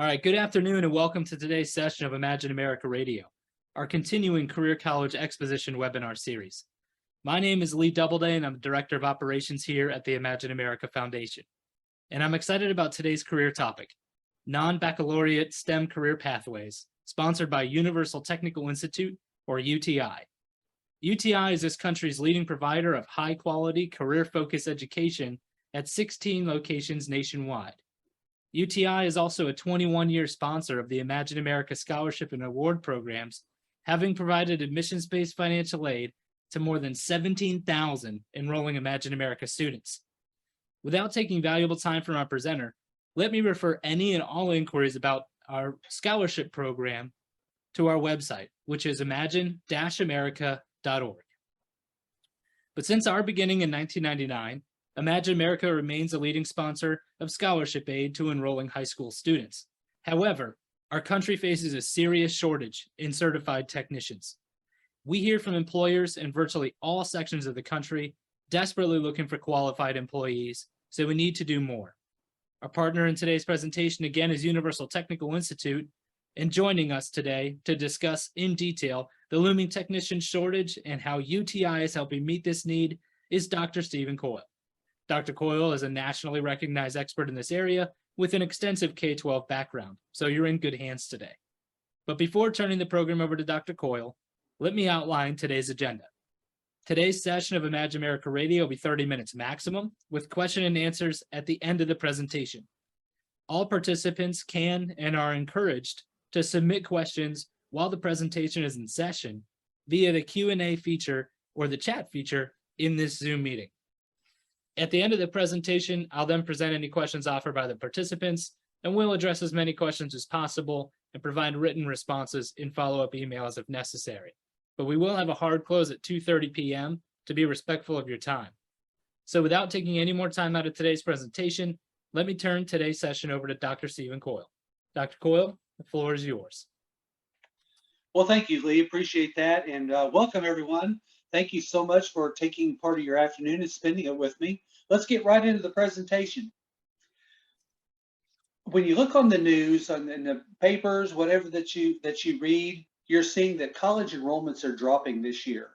All right, good afternoon and welcome to today's session of Imagine America Radio, our continuing Career College Exposition webinar series. My name is Lee Doubleday and I'm the Director of Operations here at the Imagine America Foundation. And I'm excited about today's career topic, non-baccalaureate STEM career pathways, sponsored by Universal Technical Institute, or UTI. UTI is this country's leading provider of high-quality, career-focused education at 16 locations nationwide. UTI is also a 21-year sponsor of the Imagine America Scholarship and Award programs, having provided admissions-based financial aid to more than 17,000 enrolling Imagine America students. Without taking valuable time from our presenter, let me refer any and all inquiries about our scholarship program to our website, which is imagine-america.org. But since our beginning in 1999, Imagine America remains a leading sponsor of scholarship aid to enrolling high school students. However, our country faces a serious shortage in certified technicians. We hear from employers in virtually all sections of the country desperately looking for qualified employees, so we need to do more. Our partner in today's presentation again is Universal Technical Institute, and joining us today to discuss in detail the looming technician shortage and how UTI is helping meet this need is Dr. Stephen Coyle. Dr. Coyle is a nationally recognized expert in this area with an extensive K-12 background, so you're in good hands today. But before turning the program over to Dr. Coyle, let me outline today's agenda. Today's session of Imagine America Radio will be 30 minutes maximum, with question and answers at the end of the presentation. All participants can and are encouraged to submit questions while the presentation is in session via the Q&A feature or the chat feature in this Zoom meeting. At the end of the presentation, I'll then present any questions offered by the participants, and we'll address as many questions as possible and provide written responses in follow-up emails if necessary. But we will have a hard close at 2:30 p.m. to be respectful of your time. So without taking any more time out of today's presentation, let me turn today's session over to Dr. Stephen Coyle. Dr. Coyle, the floor is yours. Well, thank you, Lee. Appreciate that. And welcome, everyone. Thank you so much for taking part of your afternoon and spending it with me. Let's get right into the presentation. When you look on the news, in the papers, whatever that you read, you're seeing that college enrollments are dropping this year.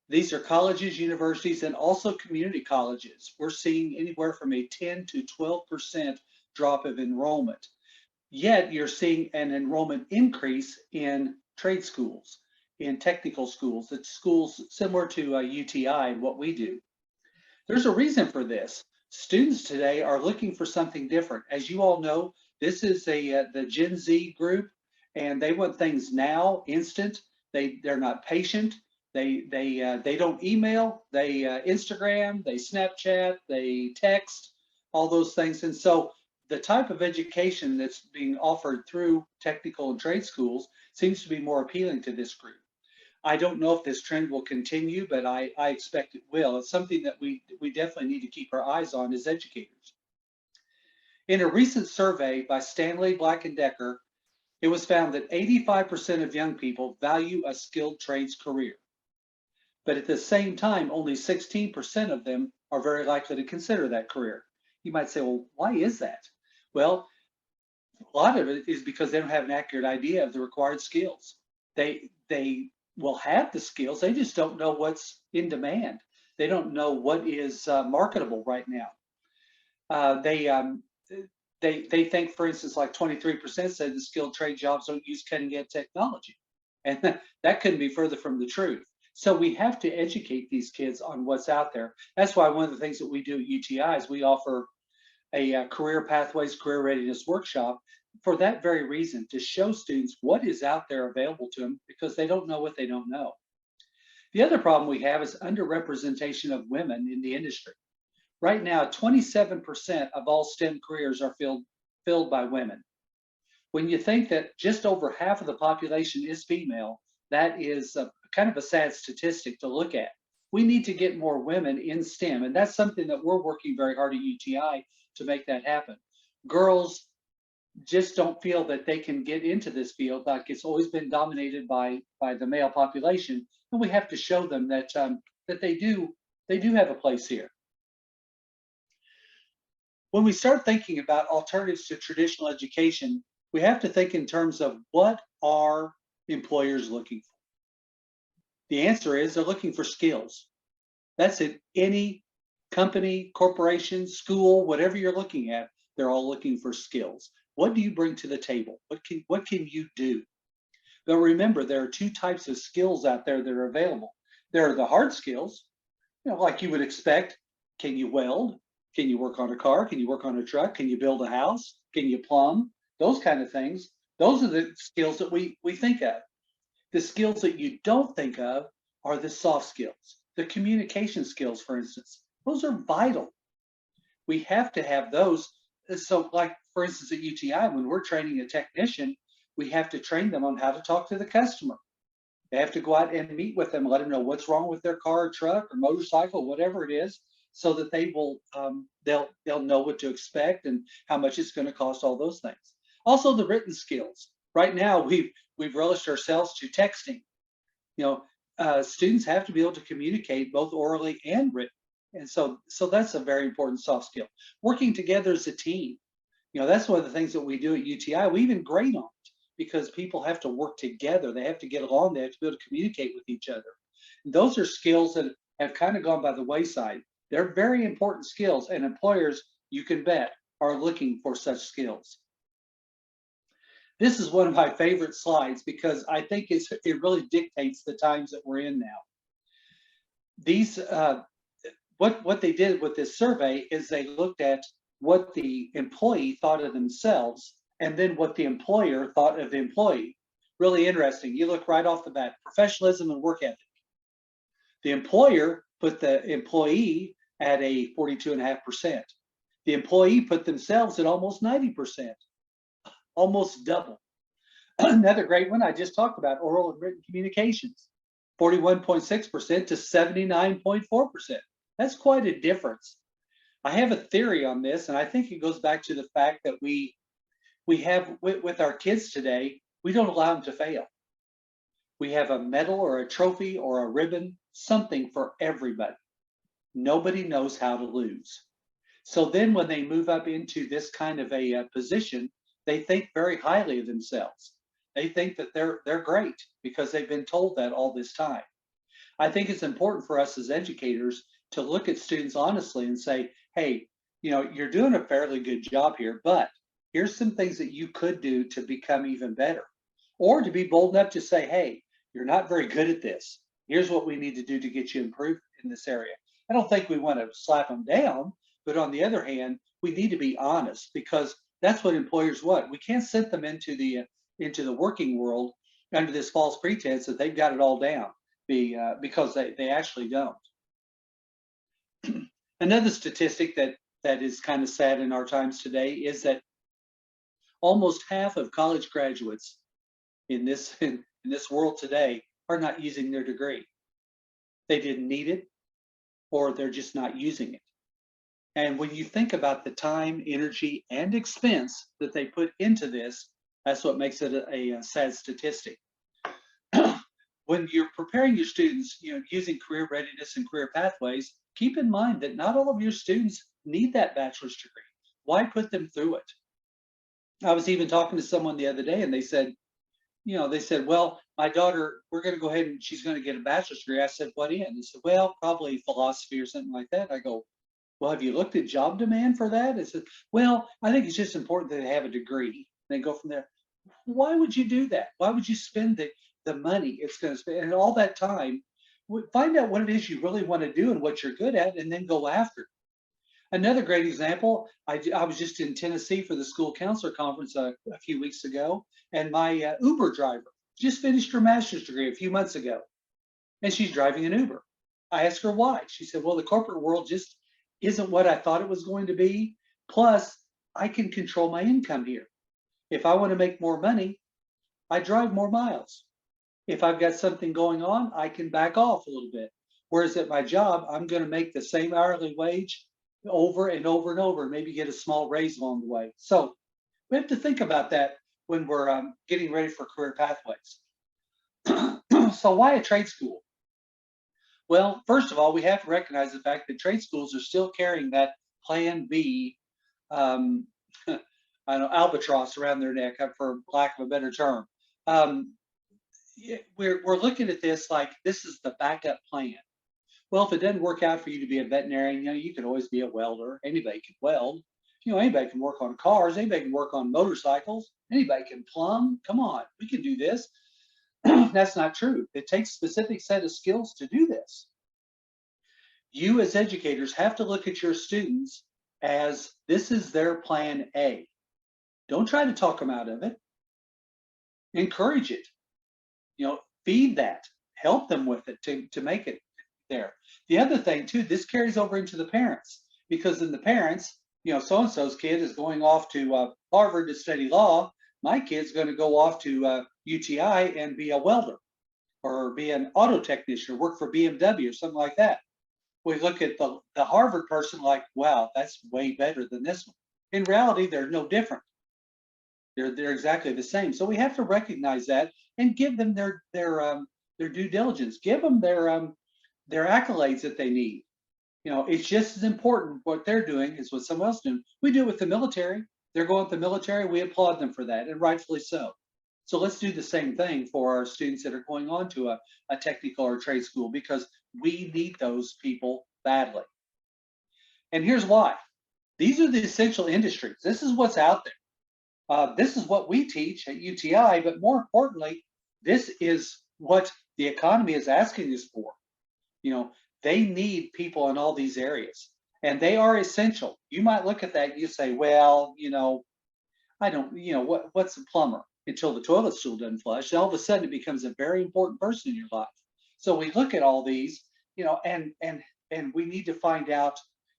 These are colleges, universities, and also community colleges. We're seeing anywhere from a 10 to 12% drop of enrollment. Yet you're seeing an enrollment increase in trade schools, in technical schools, it's schools similar to UTI and what we do. There's a reason for this. Students today are looking for something different. As you all know, this is the Gen Z group, and they want things now, instant. They're not patient. They don't email. They Instagram. They Snapchat. They text. All those things. And so the type of education that's being offered through technical and trade schools seems to be more appealing to this group. I don't know if this trend will continue, but I expect it will. It's something that we definitely need to keep our eyes on as educators. In a recent survey by Stanley Black & Decker, it was found that 85% of young people value a skilled trades career. But at the same time, only 16% of them are very likely to consider that career. You might say, well, why is that? Well, a lot of it is because they don't have an accurate idea of the required skills. They will have the skills, they just don't know what's in demand. They don't know what is marketable right now. They think, for instance, like 23% said the skilled trade jobs don't use cutting edge technology. And that couldn't be further from the truth. So we have to educate these kids on what's out there. That's why one of the things that we do at UTI is we offer a career pathways, career readiness workshop for that very reason, to show students what is out there available to them because they don't know what they don't know. The other problem we have is underrepresentation of women in the industry. Right now, 27% of all STEM careers are filled by women. When you think that just over half of the population is female, that is kind of a sad statistic to look at. We need to get more women in STEM, and that's something that we're working very hard at UTI to make that happen. Girls just don't feel that they can get into this field, like it's always been dominated by the male population, and we have to show them that that they do have a place here. when we start thinking about alternatives to traditional education, we have to think in terms of what are employers looking for? The answer is they're looking for skills. That's it. Any company, corporation, school, whatever you're looking at, they're all looking for skills. What do you bring to the table? What can you do? But remember, there are two types of skills out there that are available. There are the hard skills, like you would expect. Can you weld? Can you work on a car? Can you work on a truck? Can you build a house? Can you plumb? Those kind of things. Those are the skills that we think of. The skills that you don't think of are the soft skills, the communication skills, for instance. Those are vital. We have to have those. So, like for instance, at UTI, when we're training a technician, we have to train them on how to talk to the customer. They have to go out and meet with them, let them know what's wrong with their car, or truck, or motorcycle, whatever it is, so that they will they'll know what to expect and how much it's going to cost. All those things. Also, the written skills. Right now, we've relished ourselves to texting. Students have to be able to communicate both orally and written, and so that's a very important soft skill. Working together as a team. That's one of the things that we do at UTI. We even grade on it because people have to work together. They have to get along. They have to be able to communicate with each other. And those are skills that have kind of gone by the wayside. They're very important skills, and employers, you can bet, are looking for such skills. This is one of my favorite slides because I think it really dictates the times that we're in now. These what they did with this survey is they looked at what the employee thought of themselves and then what the employer thought of the employee. Really interesting. You look right off the bat, professionalism and work ethic. The employer put the employee at a 42.5%. The employee put themselves at almost 90%, almost double. Another great one I just talked about, oral and written communications, 41.6% to 79.4%. That's quite a difference. I have a theory on this, and I think it goes back to the fact that we have with our kids today, we don't allow them to fail. We have a medal or a trophy or a ribbon, something for everybody. Nobody knows how to lose. So then when they move up into this kind of a position, they think very highly of themselves. They think that they're great because they've been told that all this time. I think it's important for us as educators to look at students honestly and say, hey, you're doing a fairly good job here, but here's some things that you could do to become even better. Or to be bold enough to say, hey, you're not very good at this. Here's what we need to do to get you improved in this area. I don't think we want to slap them down, but on the other hand, we need to be honest because that's what employers want. We can't send them into the working world under this false pretense that they've got it all down because they actually don't. Another statistic that is kind of sad in our times today is that almost half of college graduates in this world today are not using their degree. They didn't need it, or they're just not using it. And when you think about the time, energy, and expense that they put into this, that's what makes it a sad statistic. When you're preparing your students, using career readiness and career pathways, keep in mind that not all of your students need that bachelor's degree. Why put them through it? I was even talking to someone the other day, and they said, well, my daughter, we're going to go ahead and she's going to get a bachelor's degree. I said, what in? They said, well, probably philosophy or something like that. I go, well, have you looked at job demand for that? I said, well, I think it's just important that they have a degree. Then go from there. Why would you do that? Why would you spend the money it's going to spend and all that time? Find out what it is you really want to do and what you're good at, and then go after it. Another great example, I was just in Tennessee for the school counselor conference a few weeks ago, and my Uber driver just finished her master's degree a few months ago, and she's driving an Uber. I asked her why. She said, well, the corporate world just isn't what I thought it was going to be. Plus, I can control my income here. If I want to make more money, I drive more miles. If I've got something going on, I can back off a little bit. Whereas at my job, I'm going to make the same hourly wage over and over and over, and maybe get a small raise along the way. So we have to think about that when we're getting ready for career pathways. So why a trade school? Well, first of all, we have to recognize the fact that trade schools are still carrying that Plan B um, I don't know, albatross around their neck, for lack of a better term. Um, we're looking at this like this is the backup plan. Well, if it doesn't work out for you to be a veterinarian, you can always be a welder. Anybody can weld. Anybody can work on cars. Anybody can work on motorcycles. Anybody can plumb. Come on, we can do this. That's not true. It takes a specific set of skills to do this. You as educators have to look at your students as this is their plan A. Don't try to talk them out of it. Encourage it. Feed that. Help them with it to make it there. The other thing too, this carries over into the parents, because then the parents, so and so's kid is going off to Harvard to study law. My kid's going to go off to UTI and be a welder, or be an auto technician, or work for BMW or something like that. We look at the Harvard person like, wow, that's way better than this one. In reality, they're no different. They're exactly the same. So we have to recognize that and give them their due diligence. Give them their accolades that they need. It's just as important what they're doing as what someone else doing. We do it with the military. They're going with the military. We applaud them for that, and rightfully so. So let's do the same thing for our students that are going on to a technical or trade school, because we need those people badly. And here's why. These are the essential industries. This is what's out there. This is what we teach at UTI, but more importantly, this is what the economy is asking us for. They need people in all these areas, and they are essential. You might look at that and you say, well, I don't, what's a plumber? Until the toilet stool doesn't flush, and all of a sudden it becomes a very important person in your life. So we look at all these, and we need to find out,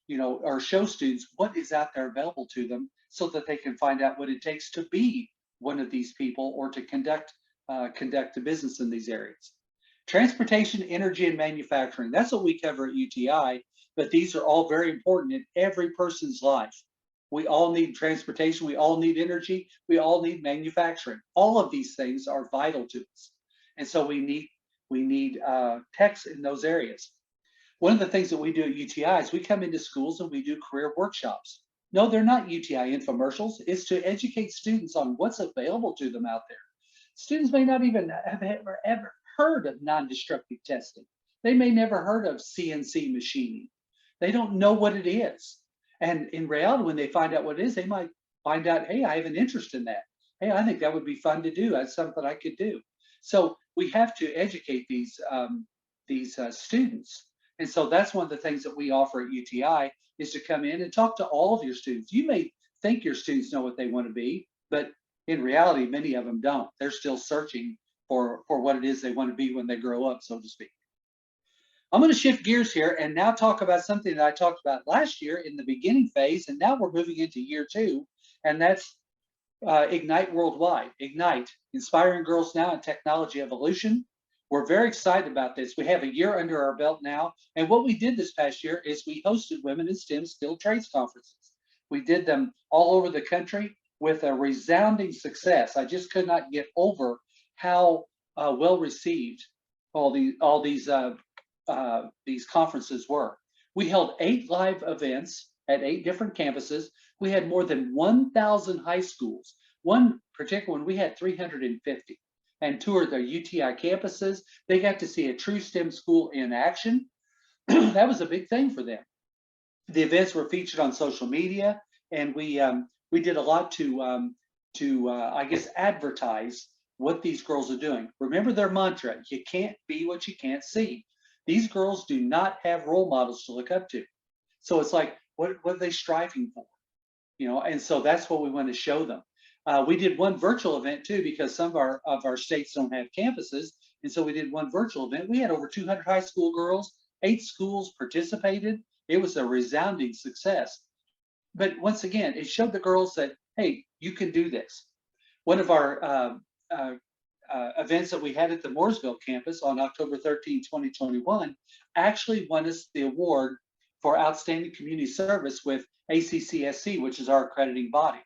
or show students what is out there available to them, so that they can find out what it takes to be one of these people, or to conduct a business in these areas. Transportation, energy, and manufacturing. That's what we cover at UTI, but these are all very important in every person's life. We all need transportation. We all need energy. We all need manufacturing. All of these things are vital to us. And so we need techs in those areas. One of the things that we do at UTI is we come into schools and we do career workshops. No, they're not UTI infomercials. It's to educate students on what's available to them out there. Students may not even have ever heard of non-destructive testing. They may never heard of CNC machining. They don't know what it is. And in reality, when they find out what it is, they might find out, hey, I have an interest in that. Hey, I think that would be fun to do. That's something I could do. So we have to educate these students. And so that's one of the things that we offer at UTI, is to come in and talk to all of your students. You may think your students know what they want to be, but in reality, many of them don't. They're still searching for what it is they want to be when they grow up, so to speak. I'm going to shift gears here and now talk about something that I talked about last year in the beginning phase, and now we're moving into year 2, and that's Ignite Worldwide. Ignite, Inspiring Girls Now in Technology Evolution. We're very excited about this. We have a year under our belt now, and what we did this past year is we hosted Women in STEM Skilled Trades conferences. We did them all over the country with a resounding success. I just could not get over how well received all these conferences were. We held 8 live events at 8 different campuses. We had more than 1,000 high schools. One particular one, we had 350, and toured their UTI campuses. They got to see a true STEM school in action. That was a big thing for them. The events were featured on social media, and we did a lot to I guess advertise what these girls are doing. Remember their mantra: you can't be what you can't see. These girls do not have role models to look up to. So it's like, what are they striving for? And so that's what we want to show them. We did one virtual event too, because some of our states don't have campuses. And so we did one virtual event. We had over 200 high school girls, 8 schools participated. It was a resounding success. But once again, it showed the girls that, hey, you can do this. One of our events that we had at the Mooresville campus on October 13, 2021, actually won us the award for Outstanding Community Service with ACCSC, which is our accrediting body.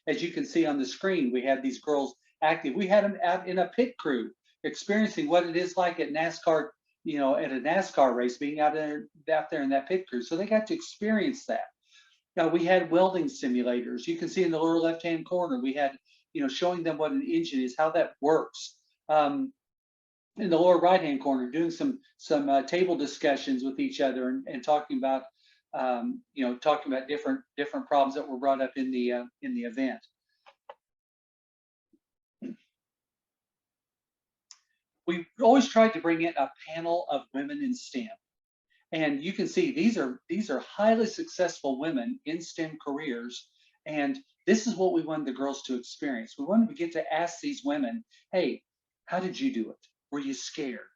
As you can see on the screen, we had these girls active. We had them out in a pit crew, experiencing what it is like at NASCAR, at a NASCAR race, being out there in that pit crew. So they got to experience that. We had welding simulators. You can see in the lower left-hand corner, we had, showing them what an engine is, how that works. Um, in the lower right-hand corner, doing some table discussions with each other and talking about, talking about different problems that were brought up in the event. We always tried to bring in a panel of women in STEM. And you can see these are highly successful women in STEM careers. And this is what we wanted the girls to experience. We wanted to get to ask these women, hey, how did you do it? Were you scared?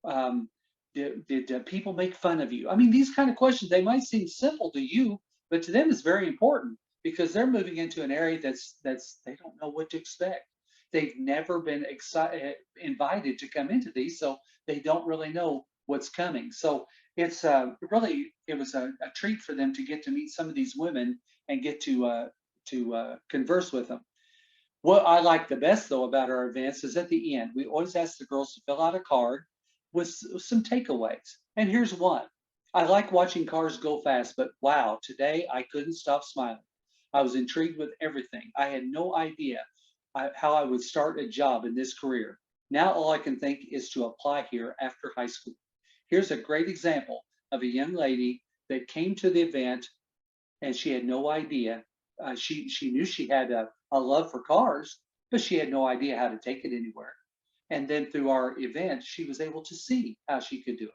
Um, did people make fun of you? I mean, these kind of questions, they might seem simple to you, but to them it's very important because they're moving into an area that's they don't know what to expect. They've never been invited to come into these, so they don't really know what's coming. So it's really it was a treat for them to get to meet some of these women and get to converse with them. What I like the best though about our events is at the end we always ask the girls to fill out a card with some takeaways. And here's one: I like watching cars go fast, but wow, today I couldn't stop smiling. I was intrigued with everything. I had no idea how I would start a job in this career. Now all I can think is to apply here after high school. Here's a great example of a young lady that came to the event and she had no idea. She knew she had a love for cars, but she had no idea how to take it anywhere. And then through our event, she was able to see how she could do it.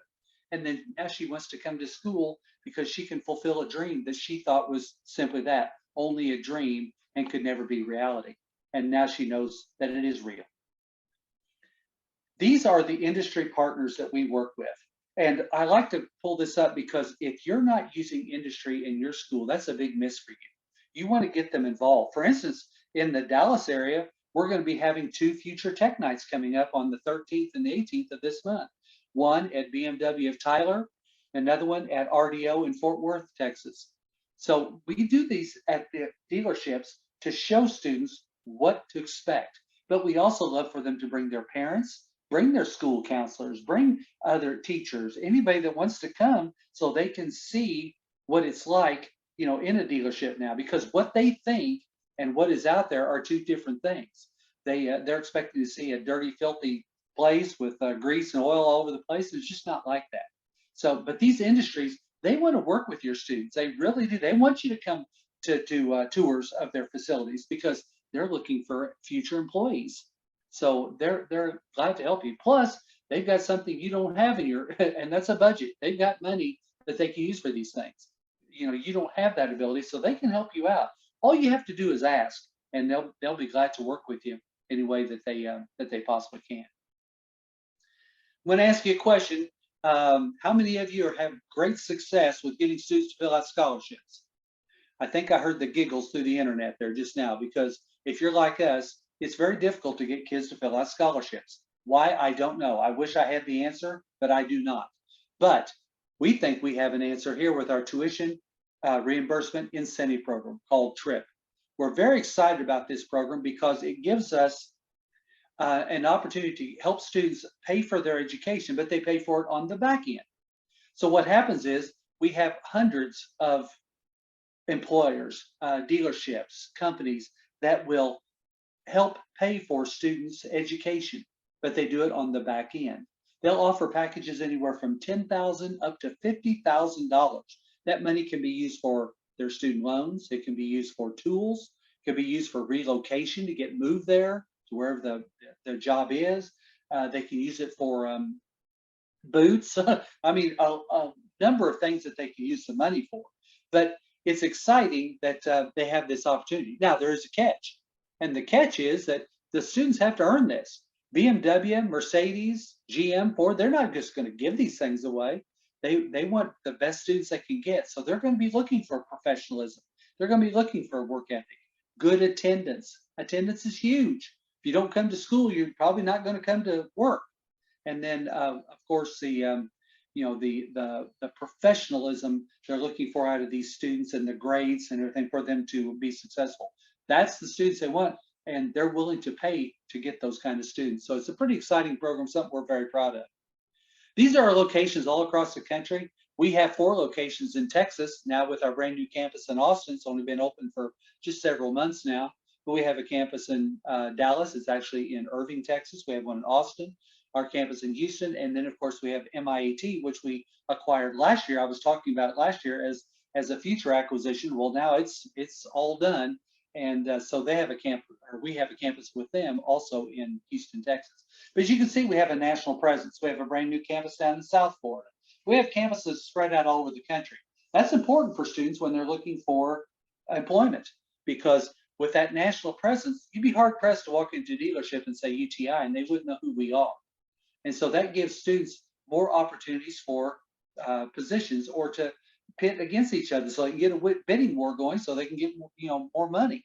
And then now she wants to come to school because she can fulfill a dream that she thought was simply that, only a dream and could never be reality. And now she knows that it is real. These are the industry partners that we work with. And I like to pull this up because if you're not using industry in your school, that's a big miss for you. You want to get them involved. For instance, in the Dallas area, we're going to be having 2 future tech nights coming up on the 13th and the 18th of this month. One at BMW of Tyler, another one at RDO in Fort Worth, Texas. So we do these at the dealerships to show students what to expect. But we also love for them to bring their parents, bring their school counselors, bring other teachers, anybody that wants to come so they can see what it's like, in a dealership now, because what they think and what is out there are 2 different things. They're expecting to see a dirty, filthy place with grease and oil all over the place. It's just not like that. So, but these industries, they want to work with your students. They really do. They want you to come to tours of their facilities because they're looking for future employees. So they're glad to help you. Plus, they've got something you don't have in your, and that's a budget. They've got money that they can use for these things. You don't have that ability, so they can help you out. All you have to do is ask, and they'll be glad to work with you any way that they possibly can. I'm going to ask you a question. How many of you have great success with getting students to fill out scholarships? I think I heard the giggles through the internet there just now, because if you're like us, it's very difficult to get kids to fill out scholarships. Why? I don't know. I wish I had the answer, but I do not. But we think we have an answer here with our tuition reimbursement incentive program called TRIP. We're very excited about this program because it gives us an opportunity to help students pay for their education, but they pay for it on the back end. So what happens is we have hundreds of employers, dealerships, companies that will help pay for students' education, but they do it on the back end. They'll offer packages anywhere from $10,000 up to $50,000. That money can be used for their student loans. It can be used for tools. It can be used for relocation to get moved there to wherever the job is. They can use it for boots. I mean, a number of things that they can use the money for. But it's exciting that they have this opportunity. Now, there is a catch. And the catch is that the students have to earn this. BMW, Mercedes, GM, Ford, they're not just going to give these things away. They want the best students they can get. So they're going to be looking for professionalism. They're going to be looking for work ethic, good attendance. Attendance is huge. If you don't come to school, you're probably not going to come to work. And then, of course, the professionalism they're looking for out of these students and the grades and everything for them to be successful. That's the students they want, and they're willing to pay to get those kind of students. So it's a pretty exciting program, something we're very proud of. These are our locations all across the country. We have 4 locations in Texas now with our brand new campus in Austin. It's only been open for just several months now. But we have a campus in Dallas. It's actually in Irving, Texas. We have one in Austin, our campus in Houston, and then of course we have MIAT, which we acquired last year. I was talking about it last year as a future acquisition. Well, now it's all done, and so they have a camp, or we have a campus with them also in Houston, Texas. But as you can see, we have a national presence. We have a brand new campus down in South Florida. We have campuses spread out all over the country. That's important for students when they're looking for employment, because with that national presence, you'd be hard pressed to walk into a dealership and say UTI and they wouldn't know who we are. And so that gives students more opportunities for positions, or to pit against each other, so they can get a bidding war going, so they can get more money.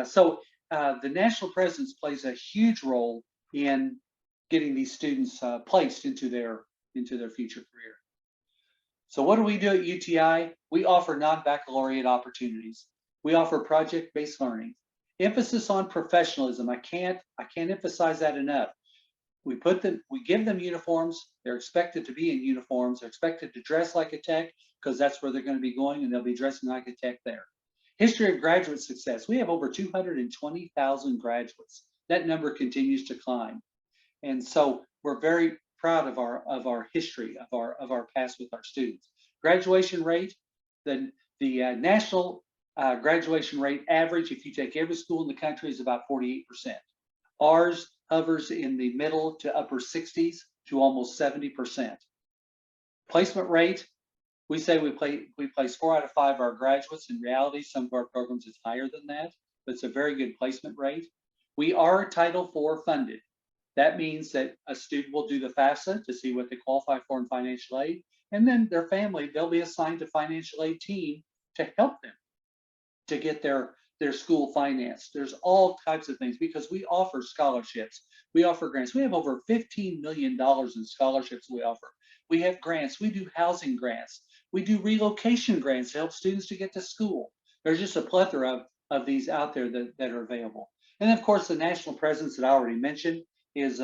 So the national presence plays a huge role in getting these students placed into their future career. So what do we do at UTI? We offer non-baccalaureate opportunities. We offer project-based learning, emphasis on professionalism. I can't emphasize that enough. We give them uniforms. They're expected to be in uniforms. They're expected to dress like a tech, because that's where they're going to be going, and they'll be dressing like a tech there. History of graduate success. We have over 220,000 graduates. That number continues to climb. And so we're very proud of our history, of our past with our students. Graduation rate, the national graduation rate average, if you take every school in the country, is about 48%. Ours hovers in the middle to upper 60s to almost 70%. Placement rate, we say we place 4 out of 5 of our graduates. In reality, some of our programs is higher than that, but it's a very good placement rate. We are Title IV funded. That means that a student will do the FAFSA to see what they qualify for in financial aid, and then their family, they'll be assigned a financial aid team to help them to get their school financed. There's all types of things, because we offer scholarships, we offer grants. We have over $15 million in scholarships we offer. We have grants, we do housing grants, we do relocation grants to help students to get to school. There's just a plethora of these out there that are available. And of course, the national presence that I already mentioned is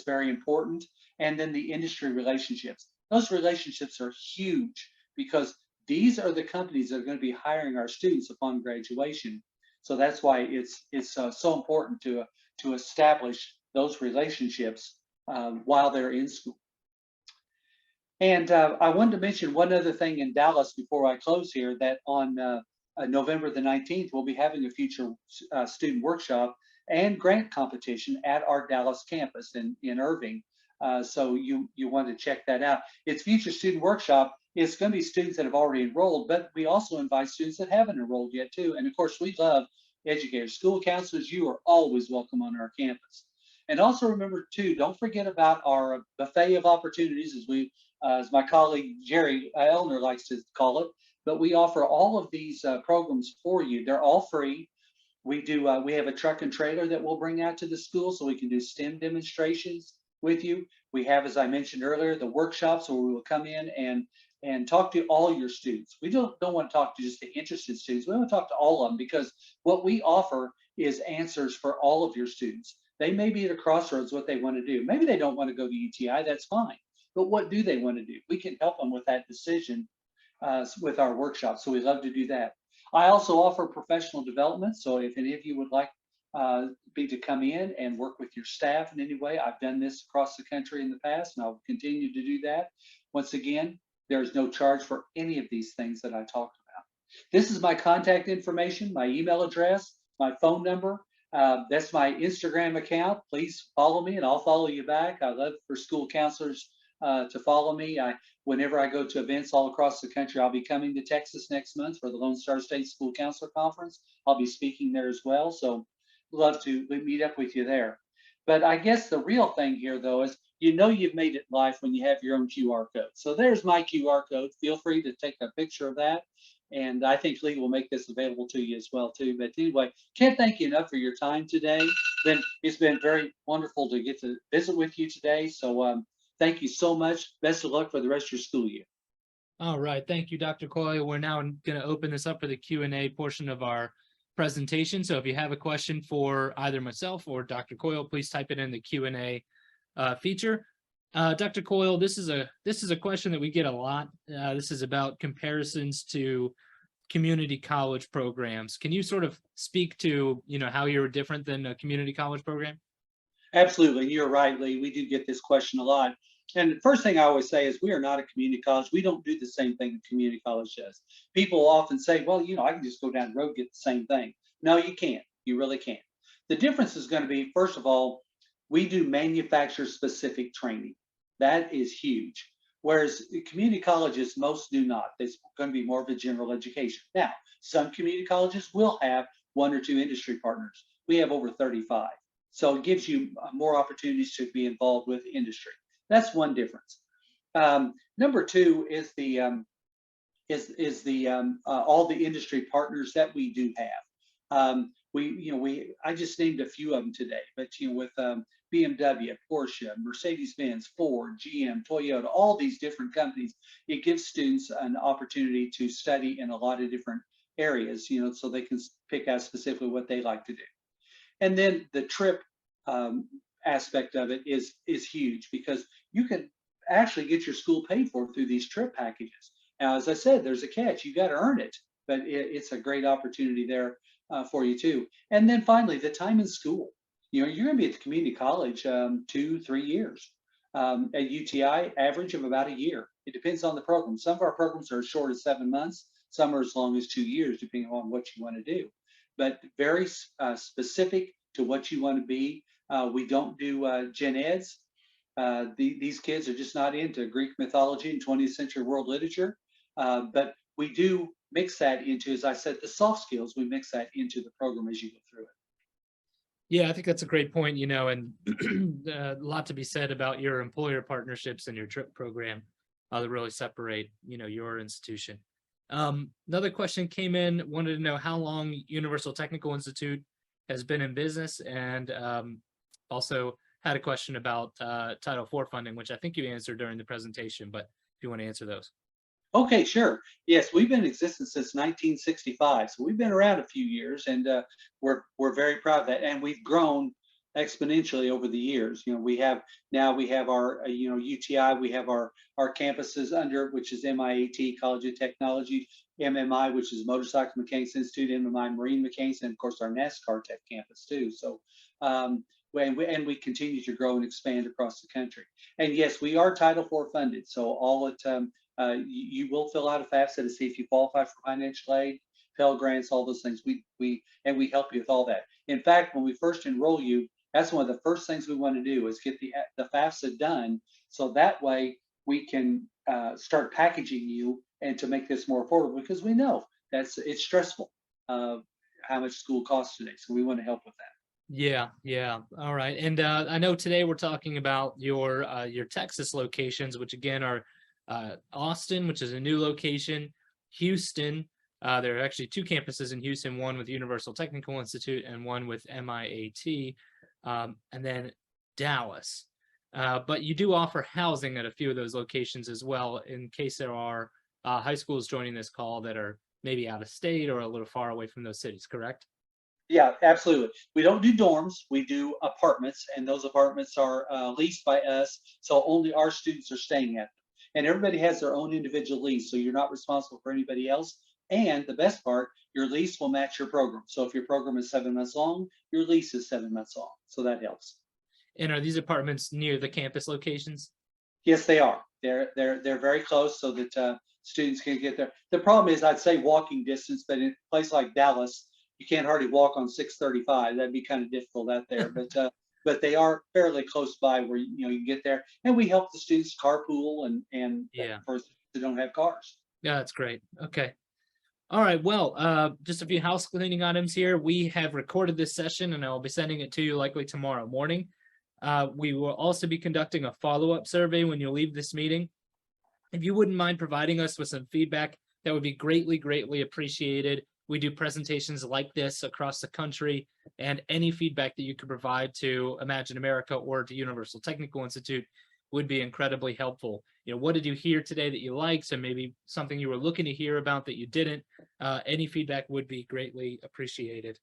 very important. And then the industry relationships. Those relationships are huge, because these are the companies that are going to be hiring our students upon graduation. So that's why it's so important to establish those relationships while they're in school. And I wanted to mention one other thing in Dallas before I close here, that on November the 19th, we'll be having a future student workshop and grant competition at our Dallas campus in Irving. So you want to check that out. It's Future Student Workshop. It's going to be students that have already enrolled, but we also invite students that haven't enrolled yet too. And of course, we love educators. School counselors, you are always welcome on our campus. And also remember too, don't forget about our buffet of opportunities, as my colleague Jerry Elner likes to call it. But we offer all of these programs for you. They're all free. We have a truck and trailer that we'll bring out to the school, so we can do STEM demonstrations with you. We have, as I mentioned earlier, the workshops where we will come in and talk to all your students. We don't want to talk to just the interested students. We want to talk to all of them, because what we offer is answers for all of your students. They may be at a crossroads what they want to do. Maybe they don't want to go to UTI, that's fine. But what do they want to do? We can help them with that decision with our workshops. So we love to do that. I also offer professional development. So if any of you would like me to come in and work with your staff in any way, I've done this across the country in the past, and I'll continue to do that. Once again, there's no charge for any of these things that I talked about. This is my contact information, my email address, my phone number. That's my Instagram account. Please follow me and I'll follow you back. I love for school counselors to follow me. Whenever I go to events all across the country, I'll be coming to Texas next month for the Lone Star State School Counselor Conference. I'll be speaking there as well. So love to meet up with you there. But I guess the real thing here, though, is you've made it in life when you have your own QR code. So there's my QR code. Feel free to take a picture of that. And I think Lee will make this available to you as well, too. But anyway, can't thank you enough for your time today. It's been very wonderful to get to visit with you today. So thank you so much. Best of luck for the rest of your school year. All right. Thank you, Dr. Coyle. We're now going to open this up for the Q&A portion of our presentation. So if you have a question for either myself or Dr. Coyle, please type it in the Q&A feature. Dr. Coyle, this is a question that we get a lot. This is about comparisons to community college programs. Can you sort of speak to, how you're different than a community college program? Absolutely. You're right, Lee. We do get this question a lot. And the first thing I always say is we are not a community college. We don't do the same thing a community college does. People often say, well, I can just go down the road and get the same thing. No, you can't. You really can't. The difference is going to be, first of all, we do manufacturer specific training. That is huge. Whereas community colleges, most do not. It's going to be more of a general education. Now, some community colleges will have one or two industry partners. We have over 35. So it gives you more opportunities to be involved with industry. That's one difference. Number two is the all the industry partners that we do have. I just named a few of them today, but with BMW, Porsche, Mercedes-Benz, Ford, GM, Toyota, all these different companies, it gives students an opportunity to study in a lot of different areas, so they can pick out specifically what they like to do. And then the trip aspect of it is huge because you can actually get your school paid for through these trip packages. Now, as I said, there's a catch. You got to earn it, but it's a great opportunity there for you too. And then finally, the time in school. You're going to be at the community college 2-3 years. At UTI, average of about a year. It depends on the program. Some of our programs are as short as 7 months. Some are as long as 2 years, depending on what you want to do. But very specific to what you want to be. We don't do gen eds. These kids are just not into Greek mythology and 20th century world literature. But we do mix that into, as I said, the soft skills. We mix that into the program as you go through it. Yeah, I think that's a great point, and a lot to be said about your employer partnerships and your trip program that really separate, your institution. Another question came in, wanted to know how long Universal Technical Institute has been in business, and also had a question about Title IV funding, which I think you answered during the presentation, but if you want to answer those. Okay, sure. Yes, we've been in existence since 1965, so we've been around a few years, and we're very proud of that. And we've grown exponentially over the years. We have our UTI, we have our campuses under, which is MIAT College of Technology, MMI, which is Motorcycle Mechanics Institute, MMI Marine Mechanics, and of course our NASCAR Tech campus too. So. And we continue to grow and expand across the country. And yes, we are Title IV funded. So all at you will fill out a FAFSA to see if you qualify for financial aid, Pell Grants, all those things. We help you with all that. In fact, when we first enroll you, that's one of the first things we want to do is get the FAFSA done, so that way we can start packaging you and to make this more affordable, because we know it's stressful how much school costs today. So we want to help with that. Yeah. All right. And I know today we're talking about your Texas locations, which again are Austin, which is a new location, Houston. There are actually two campuses in Houston, one with Universal Technical Institute and one with MIAT, and then Dallas. But you do offer housing at a few of those locations as well, in case there are high schools joining this call that are maybe out of state or a little far away from those cities, correct? Yeah, absolutely. We don't do dorms. We do apartments, and those apartments are leased by us. So only our students are staying at them. And everybody has their own individual lease. So you're not responsible for anybody else. And the best part, your lease will match your program. So if your program is 7 months long, your lease is 7 months long. So that helps. And are these apartments near the campus locations? Yes, they are. They're very close so that students can get there. The problem is, I'd say walking distance, but in a place like Dallas, you can't hardly walk on 635. That'd be kind of difficult out there, but they are fairly close by where you can get there. And we help the students carpool and Yeah. for those that don't have cars. Yeah, that's great. Okay. All right. Well, just a few house cleaning items here. We have recorded this session and I will be sending it to you likely tomorrow morning. We will also be conducting a follow-up survey when you leave this meeting. If you wouldn't mind providing us with some feedback, that would be greatly, greatly appreciated. We do presentations like this across the country, and any feedback that you could provide to Imagine America or to Universal Technical Institute would be incredibly helpful. What did you hear today that you liked? So maybe something you were looking to hear about that you didn't. Any feedback would be greatly appreciated.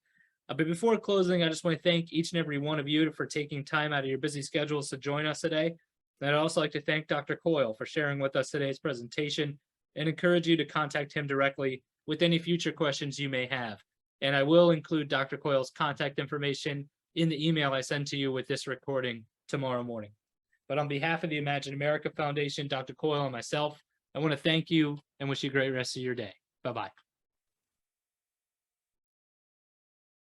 But before closing, I just want to thank each and every one of you for taking time out of your busy schedules to join us today. And I'd also like to thank Dr. Coyle for sharing with us today's presentation and encourage you to contact him directly with any future questions you may have. And I will include Dr. Coyle's contact information in the email I send to you with this recording tomorrow morning. But on behalf of the Imagine America Foundation, Dr. Coyle, and myself, I want to thank you and wish you a great rest of your day. Bye-bye.